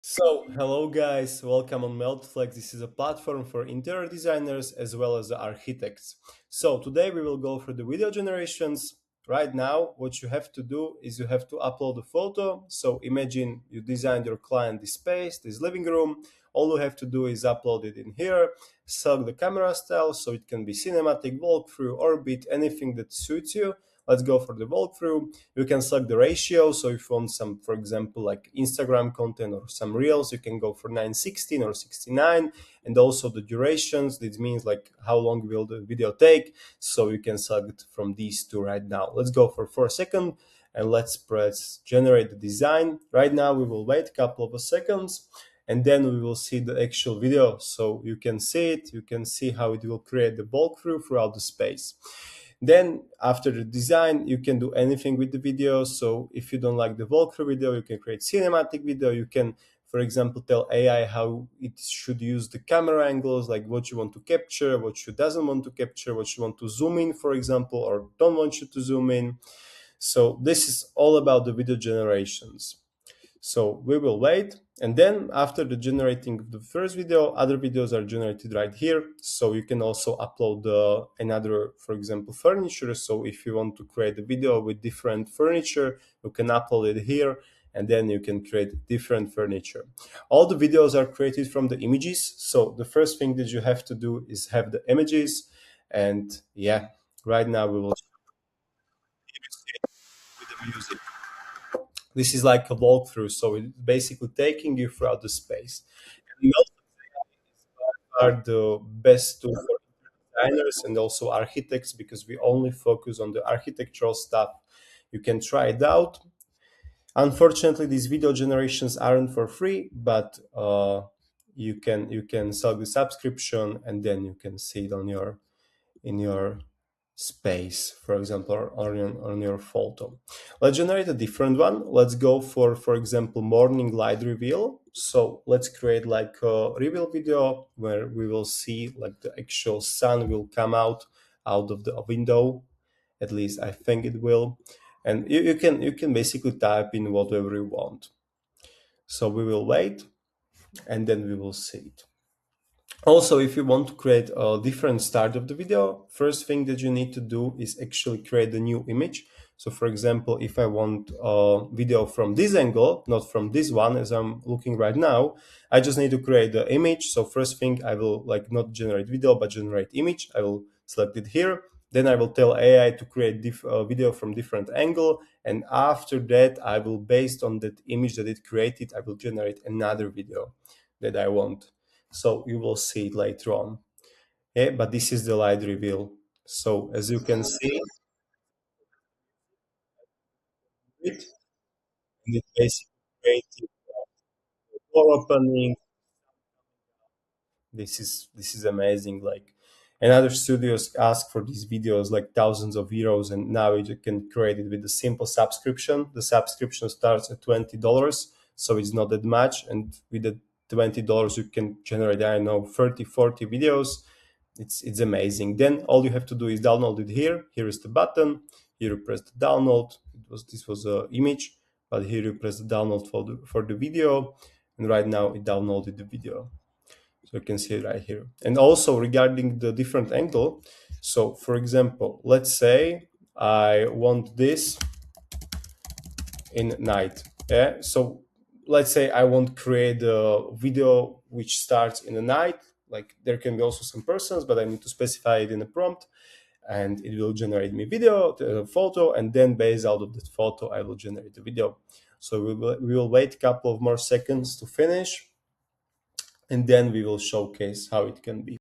Hello guys, welcome on MeltFlex. This is a platform for interior designers as well as the architects. Today we will go through the video generations. Right now, what you have to do is you have to upload a photo. So imagine you designed your client this space, this living room. All you have to do is upload it in here, select the camera style, so it can be cinematic, walkthrough, orbit, anything that suits you. Let's go for the walkthrough. You can select the ratio. So if you want some, for example, like Instagram content or some reels, you can go for 916 or 69. And also the durations. This means like how long will the video take. So you can select from these two right now. Let's go for 4 seconds and let's press generate the design. Right now we will wait a couple of seconds and then we will see the actual video. So you can see it, you can see how it will create the walkthrough throughout the space. Then after the design, you can do anything with the video. So if you don't like the walkthrough video, you can create cinematic video. You can, for example, tell AI how it should use the camera angles, like what you want to capture, what you doesn't want to capture, what you want to zoom in, for example, or don't want you to zoom in. So this is all about the video generations. So we will wait. And then after the generating of the first video, other videos are generated right here. So you can also upload another, for example, furniture. So if you want to create a video with different furniture, you can upload it here and then you can create different furniture. All the videos are created from the images. So the first thing that you have to do is have the images. And yeah, right now we will with the music. This is like a walkthrough, so it's basically taking you throughout the space. And are the best tool for designers and also architects because we only focus on the architectural stuff. You can try it out. Unfortunately, these video generations aren't for free, but you can sell the subscription and then you can see it on your in your space, for example, or on your photo. Let's generate a different one. Let's go for example, morning light reveal. So let's create like a reveal video where we will see like the actual sun will come out of the window. At least I think it will. And you can basically type in whatever you want. So we will wait and then we will see it. Also, if you want to create a different start of the video, first thing that you need to do is actually create a new image. So for example, if I want a video from this angle, not from this one as I'm looking right now, I just need to create the image. So first thing I will like not generate video, but generate image. I will select it here. Then I will tell AI to create video from different angle. And after that, I will, based on that image that it created, I will generate another video that I want. So you will see it later on. Yeah, but this is the light reveal. So as you can see, it and it basically created door opening. This is amazing. Like, and other studios ask for these videos like thousands of euros, and now you can create it with a simple subscription. The subscription starts at $20, so it's not that much. And with the $20, you can generate, I don't know, 30, 40 videos. It's amazing. Then all you have to do is download it here. Here is the button. Here you press the download. This was a image, but here you press the download for the video, and right now it downloaded the video. So you can see it right here. And also regarding the different angle. So for example, let's say I want this in night. Yeah. So let's say I want to create a video which starts in the night. Like there can be also some persons, but I need to specify it in a prompt and it will generate me video, photo, and then based out of that photo, I will generate the video. So we will wait a couple of more seconds to finish and then we will showcase how it can be.